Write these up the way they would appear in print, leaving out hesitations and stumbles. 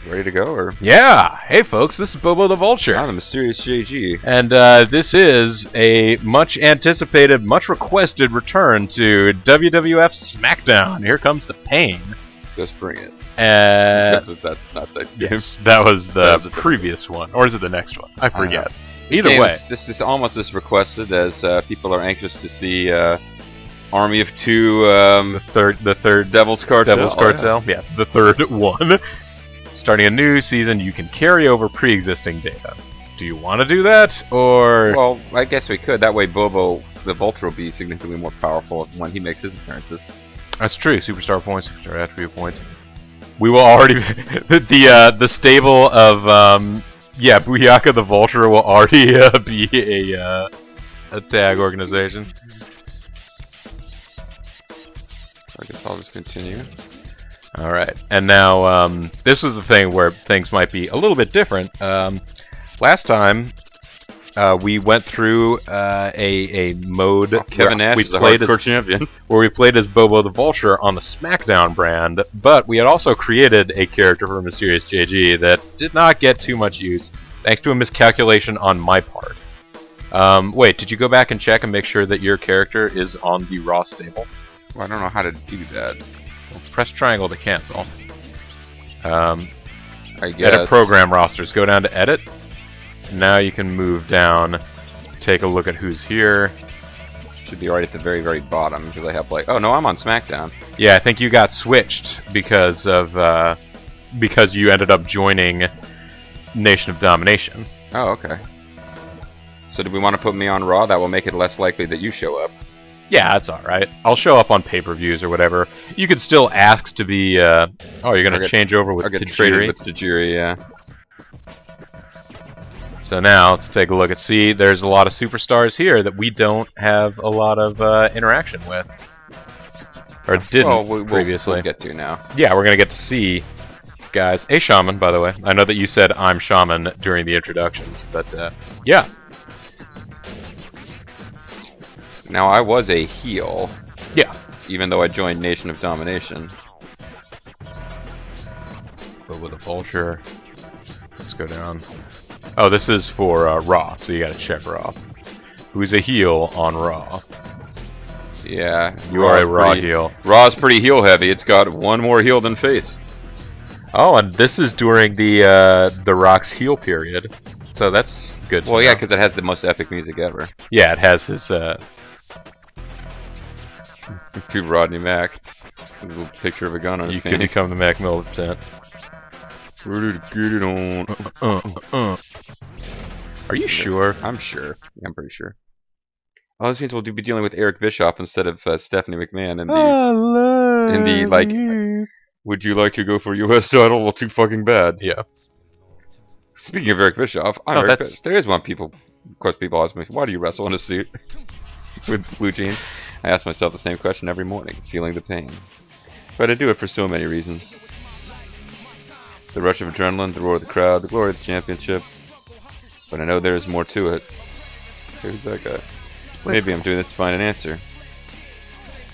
Ready to go, or? Yeah! Hey folks, this is Bobo the Vulture. I'm the mysterious JG. And this is a much anticipated, much requested return to WWF SmackDown. Here comes the pain. Just bring it. That's not this game. Yes, that was the previous one. Or is it the next one? I forget. Either way. This is almost as requested as people are anxious to see Army of Two, the third Devil's Cartel. Devil's Cartel, yeah, the third one. Starting a new season, you can carry over pre-existing data. Do you want to do that, or...? Well, I guess we could. That way Bobo the Vulture will be significantly more powerful when he makes his appearances. That's true. Superstar points, superstar attribute points. We will already... the stable of, Booyaka the Vulture will already be a tag organization. I guess I'll just continue. Alright, and now, this was the thing where things might be a little bit different. Last time, we went through a mode Kevin Nash we is a played hardcore champion. Where we played as Bobo the Vulture on the SmackDown brand, but we had also created a character for Mysterious JG that did not get too much use, thanks to a miscalculation on my part. Wait, did you go back and check and make sure that your character is on the Raw stable? Well, I don't know how to do that. Press triangle to cancel. I guess. Edit program rosters. Go down to edit. Now you can move down. Take a look at who's here. Should be right at the very, very bottom because I have like. Oh no, I'm on SmackDown. Yeah, I think you got switched because of because you ended up joining Nation of Domination. Oh, okay. So do we want to put me on Raw? That will make it less likely that you show up. Yeah, that's alright. I'll show up on pay-per-views or whatever. You could still ask to be, oh, you're gonna change over with Tajiri? With Tajiri, yeah. So now, let's take a look at, see, there's a lot of superstars here that we don't have a lot of interaction with. Or didn't previously. We'll get to now. Yeah, we're gonna get to see guys. Hey, Shaman, by the way. I know that you said I'm Shaman during the introductions, but, yeah. Now, I was a heel. Yeah. Even though I joined Nation of Domination. But with a Vulture. Let's go down. Oh, this is for Raw, so you gotta check Raw. Who's a heel on Raw? Yeah. You are a Raw heel. Raw's pretty heel heavy. It's got one more heel than face. Oh, and this is during the Rock's heel period. So that's good to know. Yeah, because it has the most epic music ever. Yeah, it has his, To Rodney Mack. A little picture of a gun on his pants. You can become the Mac militant. Ready to get it on. Are you sure? I'm sure. Yeah, I'm pretty sure. Oh, this means we'll be dealing with Eric Bischoff instead of Stephanie McMahon in the like. Would you like to go for U.S. title? Well, too fucking bad. Yeah. Speaking of Eric Bischoff, there is one people. Of course, people ask me, "Why do you wrestle in a suit with blue jeans?" I ask myself the same question every morning, feeling the pain. But I do it for so many reasons. The rush of adrenaline, the roar of the crowd, the glory of the championship. But I know there is more to it. Who's that guy? Maybe I'm doing this to find an answer.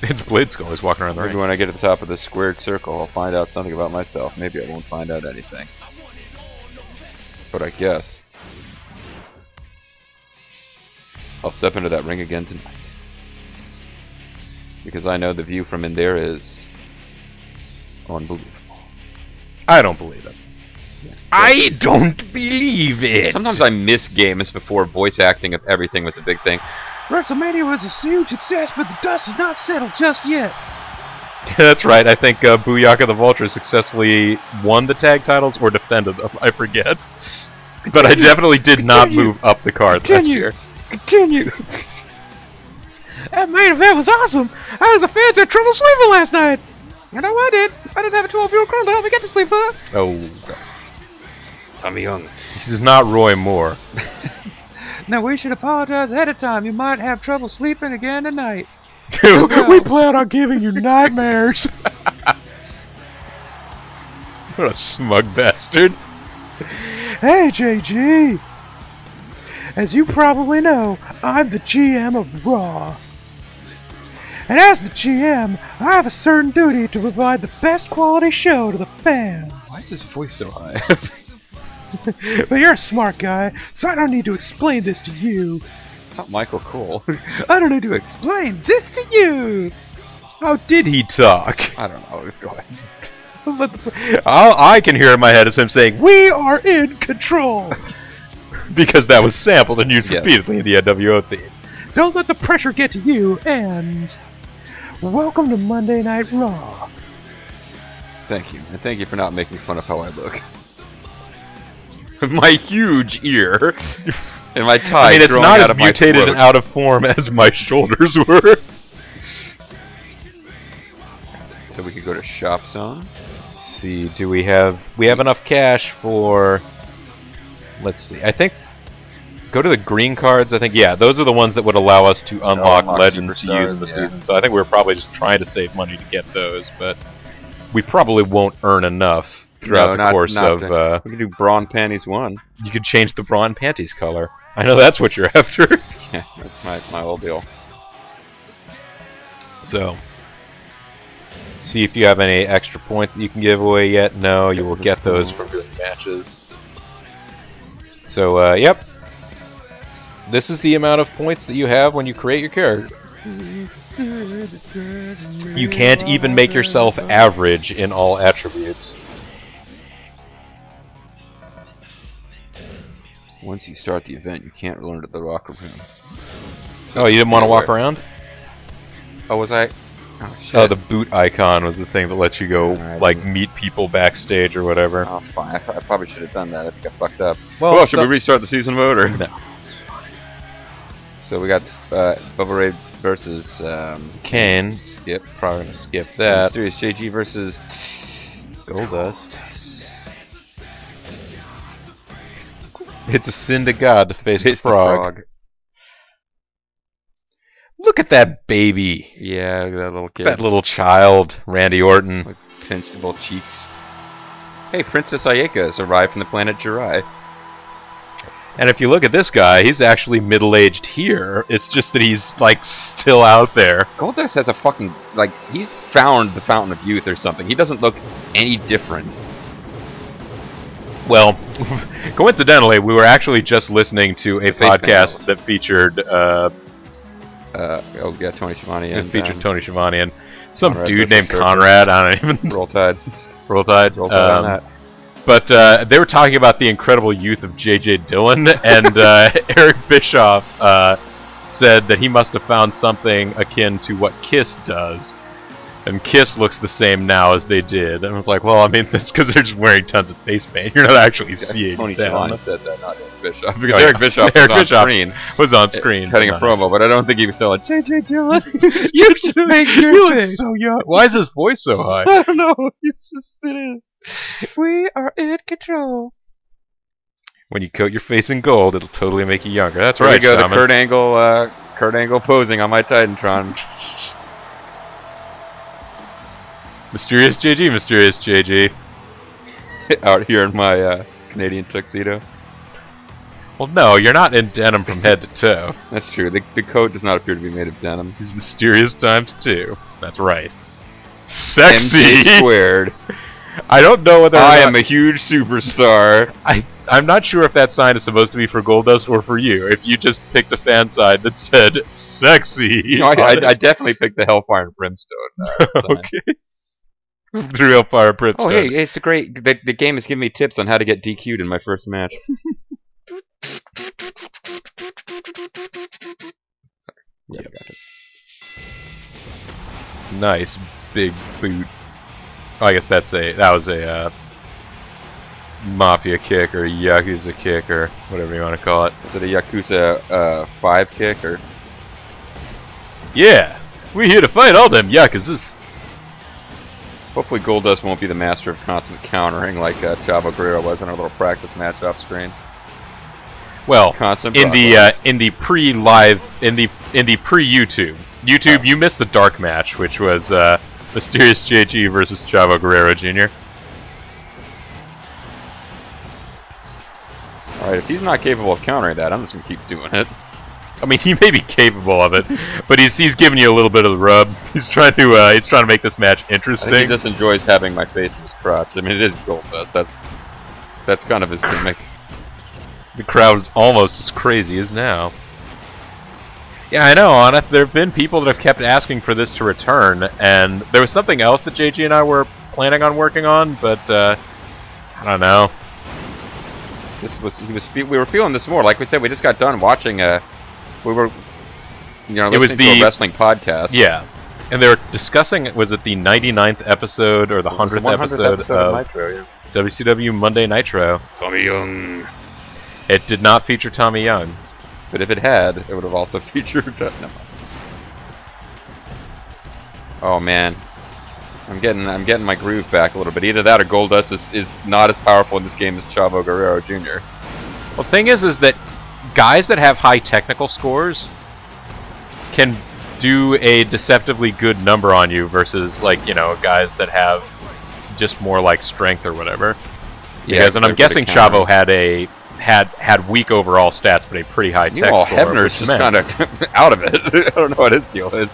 It's Blade Skull. He's walking around the ring. Maybe when I get to the top of this squared circle, I'll find out something about myself. Maybe I won't find out anything. But I guess I'll step into that ring again tonight. Because I know the view from in there is unbelievable. I don't believe it. Yeah, I don't believe it! Sometimes I miss games before voice acting of everything was a big thing. WrestleMania was a huge success, but the dust is not settled just yet. That's right. I think Booyaka the Vulture successfully won the tag titles or defended them. I forget. But I definitely did not move up the card last year. Continue. That main event was awesome. The fans had trouble sleeping last night. You know I did. I didn't have a 12-year-old girl to help me get to sleep, huh? Oh. Tommy Young. He's not Roy Moore. Now we should apologize ahead of time. You might have trouble sleeping again tonight. We plan on giving you nightmares. What a smug bastard. Hey, JG. As you probably know, I'm the GM of Raw. And as the GM, I have a certain duty to provide the best quality show to the fans. Why is his voice so high? But you're a smart guy, so I don't need to explain this to you. Not Michael Cole. I don't need to explain this to you. How did he talk? I don't know. Go ahead. All I can hear in my head is him saying, We are in control. because that was sampled and used repeatedly in the NWO theme. Don't let the pressure get to you, and welcome to Monday Night Raw. Thank you. And thank you for not making fun of how I look. My huge ear. And my tie I mean, it's growing not out as of my mutated throat. and out of form as my shoulders were. So we could go to Shop Zone. Let's see, do we have enough cash for, let's see, I think, go to the green cards, I think, yeah, those are the ones that would allow us to unlock legends to use in the season, so I think we were probably just trying to save money to get those, but we probably won't earn enough throughout the course of, we can do Braun Panties 1. You could change the Braun panties color. I know that's what you're after. Yeah, that's my whole deal. So, see if you have any extra points that you can give away yet. No, you will get those from doing matches. So, yep. This is the amount of points that you have when you create your character. You can't even make yourself average in all attributes. Once you start the event, you can't return to the locker room. So you didn't want to walk around? Oh, was I? Oh, shit. Oh, the boot icon was the thing that lets you go, like, meet people backstage or whatever. Oh, fine. I probably should have done that. I think I fucked up. Well, Should we restart the season mode, or? No, it's fine. So we got Bubba Ray versus Kane. Skip. Probably gonna skip that. Mysterious JG versus Golddust. It's a sin to God to face the frog. Look at that baby. Yeah, that little kid. That little child, Randy Orton. With pinched little cheeks. Hey, Princess Ayeka has arrived from the planet Jirai. And if you look at this guy, he's actually middle-aged here. It's just that he's, like, still out there. Golddust has a fucking, like, he's found the fountain of youth or something. He doesn't look any different. Well, coincidentally, we were actually just listening to a podcast that featured, oh yeah, Tony Schiavone. It featured Tony Schiavone and some Conrad dude named Conrad. I don't even... Roll Tide. Roll Tide. Roll Tide on that. But they were talking about the incredible youth of J.J. Dillon, and Eric Bischoff said that he must have found something akin to what Kiss does. And Kiss looks the same now as they did. And I was like, well, I mean, that's because they're just wearing tons of face paint. You're not actually seeing Tony them. Schiavone said that, not Eric Bischoff. Because Eric Bischoff was on screen. Cutting a promo, but I don't think he was telling J.J. Dillon. You should make your You look face. so young. Why is his voice so high? I don't know. It's just, it is. We are in control. When you coat your face in gold, it'll totally make you younger. That's There right, we go, Shaman. the Kurt Angle posing on my Titantron. Mysterious JG. Out here in my Canadian tuxedo. Well, no, you're not in denim from head to toe. That's true. The coat does not appear to be made of denim. He's mysterious times two. That's right. Sexy MC squared. I don't know whether I am a huge superstar. I'm not sure if that sign is supposed to be for Golddust or for you. If you just picked a fan side that said "sexy," No, I definitely picked the Hellfire and Brimstone. Sign. Okay. The real fire Brimstone. Oh, hey, it's a great. The game has given me tips on how to get DQ'd in my first match. Yeah, got it. Nice big boot. Oh, I guess that was a Mafia kick or Yakuza kick or whatever you want to call it. Is it a Yakuza 5 kick or? Yeah, we're here to fight all them Yakuzas. Hopefully Golddust won't be the master of constant countering like Chavo Guerrero was in our little practice match off screen. Well, Constant in the pre-live, in the pre-YouTube, you missed the dark match, which was Mysterious JG versus Chavo Guerrero Jr. Alright, if he's not capable of countering that, I'm just going to keep doing it. I mean, he may be capable of it, but he's giving you a little bit of the rub. He's trying to make this match interesting. I think he just enjoys having my face in his crotch. I mean, it is Golddust. That's kind of his gimmick. The crowd is almost as crazy as now. Yeah, I know. There have been people that have kept asking for this to return, and there was something else that JG and I were planning on working on, but I don't know. We were feeling this more. Like we said, we just got done watching. We were, listening to a wrestling podcast. Yeah, and they were discussing. Was it the 99th episode or the 100th episode of Nitro, yeah. WCW Monday Nitro? Tommy Young. It did not feature Tommy Young. But if it had, it would have also featured... No. Oh man, I'm getting my groove back a little bit. Either that or Golddust is not as powerful in this game as Chavo Guerrero Jr. Well, the thing is that guys that have high technical scores can do a deceptively good number on you versus guys that have just more like strength or whatever. Because, and I'm guessing Chavo had weak overall stats, but a pretty high tech score. Hebner's just kind of out of it. I don't know what his deal is.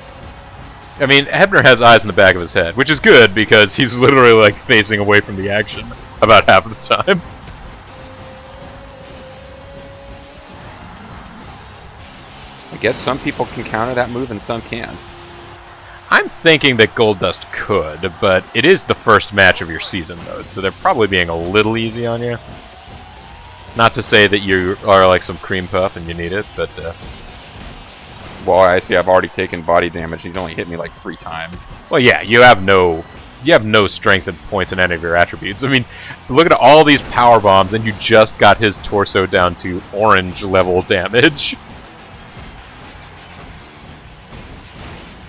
I mean, Hebner has eyes in the back of his head, which is good because he's literally like facing away from the action about half of the time. I guess some people can counter that move and some can't. I'm thinking that Golddust could, but it is the first match of your season mode, so they're probably being a little easy on you. Not to say that you are like some cream puff and you need it, but... Well, I see I've already taken body damage. He's only hit me like 3 times. Well, yeah, you have no strength and points in any of your attributes. I mean, look at all these power bombs, and you just got his torso down to orange level damage.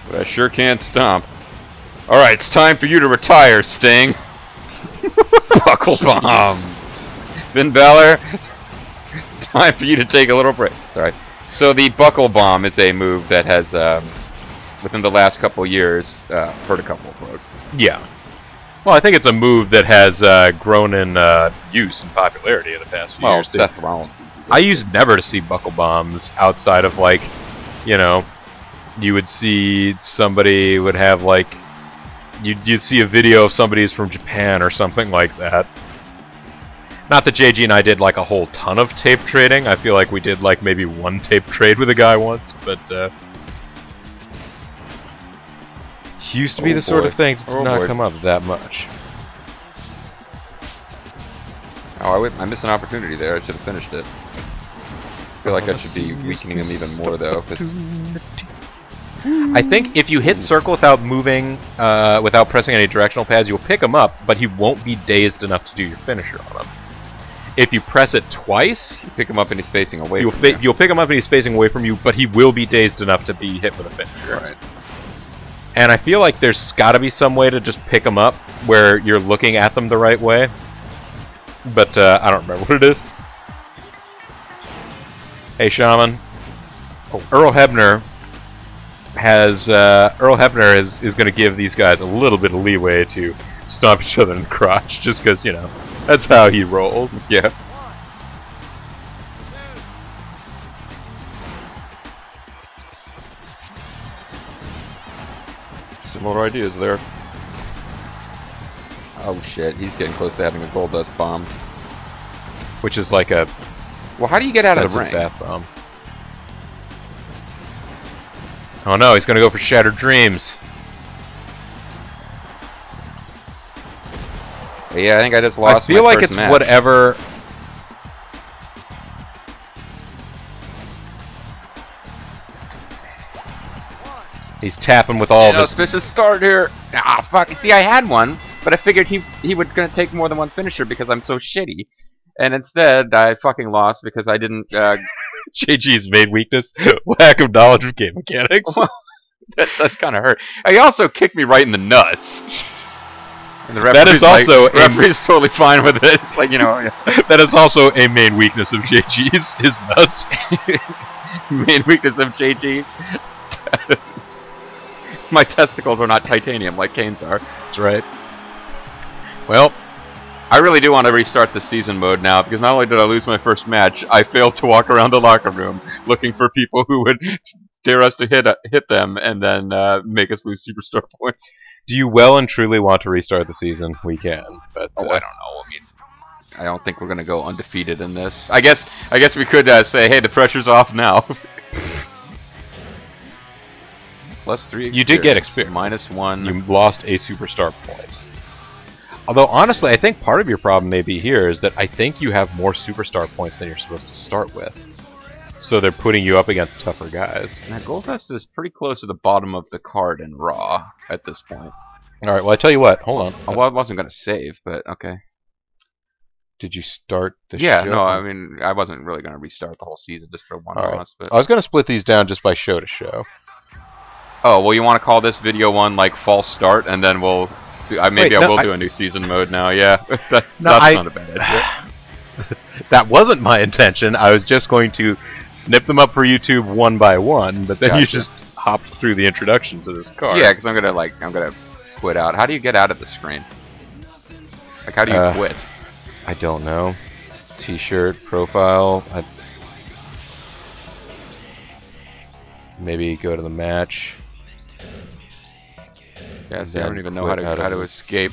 But I sure can't stomp. Alright, it's time for you to retire, Sting. Buckle bomb. Finn Balor, time for you to take a little break. Alright. So the buckle bomb is a move that has, within the last couple years, hurt a couple of folks. Yeah. Well, I think it's a move that has grown in use and popularity in the past few years. Seth Rollins uses it. I used never to see buckle bombs outside of like, you would see somebody would have like, you'd see a video of somebody's from Japan or something like that. Not that JG and I did like a whole ton of tape trading. I feel like we did like maybe 1 tape trade with a guy once, but used to be the sort of thing that did not come up that much. Oh, I missed an opportunity there. I should have finished it. I feel like I should be weakening him even more though. I think if you hit circle without moving, without pressing any directional pads, you'll pick him up, but he won't be dazed enough to do your finisher on him. If you press it twice, you pick him up and he's facing away from you. You'll pick him up and he's facing away from you, but he will be dazed enough to be hit with a finisher. Right. And I feel like there's got to be some way to just pick them up where you're looking at them the right way. But I don't remember what it is. Hey, Shaman. Oh, Earl Hebner is going to give these guys a little bit of leeway to stomp each other in the crotch, just because, that's how he rolls. Yeah. Similar ideas there. Oh shit, he's getting close to having a Golddust bomb. Which is like a... Well, how do you get out of the ring? Bath bomb. Oh no, he's gonna go for Shattered Dreams. Yeah, I think I just lost. I feel my like first it's match. whatever. He's tapping with all this. Auspicious start here. Ah, fuck. See, I had one, but I figured he was gonna take more than one finisher because I'm so shitty, and instead I fucking lost because I didn't. JG's main weakness: lack of knowledge of game mechanics. Well, that does kind of hurt. He also kicked me right in the nuts. And the that is also referee's totally fine with it. It's like, yeah. That is also a main weakness of JG's, his nuts. Main weakness of JG. My testicles are not titanium like Kane's are. That's right. Well, I really do want to restart the season mode now, because not only did I lose my first match, I failed to walk around the locker room looking for people who would dare us to hit them and then make us lose superstar points. Do you well and truly want to restart the season? We can, but I don't know. I mean, I don't think we're gonna go undefeated in this. I guess we could say, hey, the pressure's off now. +3 experience. You did get experience. -1. You lost a superstar point. Although, honestly, I think part of your problem maybe here is that I think you have more superstar points than you're supposed to start with. So they're putting you up against tougher guys. Now, Golddust is pretty close to the bottom of the card in Raw at this point. Alright, well, I tell you what. Hold on. Well, I wasn't going to save, but okay. Did you start the show? Yeah, no, I mean, I wasn't really going to restart the whole season just for one loss. But I was going to split these down just by show to show. Oh, well, you want to call this video one, like, false start, and then we'll... maybe I will do a new season mode now, yeah. That's not a bad idea. That wasn't my intention. I was just going to snip them up for YouTube one by one, but then you just hopped through the introduction to this card. Yeah, because I'm gonna quit out. How do you get out of the screen? Like, how do you quit? I don't know. T-shirt, profile. Maybe go to the match. Yeah, see, I don't even know how to escape.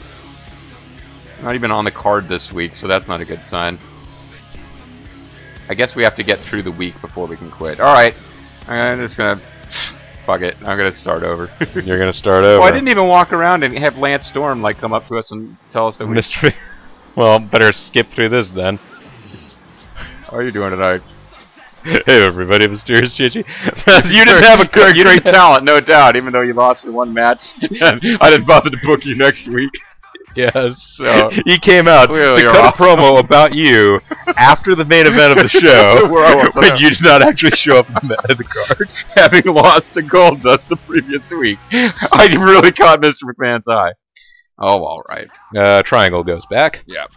I'm not even on the card this week, so that's not a good sign. I guess we have to get through the week before we can quit. Alright, I'm just gonna... Fuck it, I'm gonna start over. You're gonna start over? Well, I didn't even walk around and have Lance Storm like come up to us and tell us that we... Mystery. Well, better skip through this then. How are you doing tonight? Hey everybody, Mysterious JG. You didn't have a great talent, no doubt, even though you lost in one match. I didn't bother to book you next week. Yes. So he came out to cut a promo about you after the main event of the show, when you did not actually show up in the card, having lost to Golddust the previous week. I really caught Mr. McMahon's eye. Oh, all right. Triangle goes back. Yeah.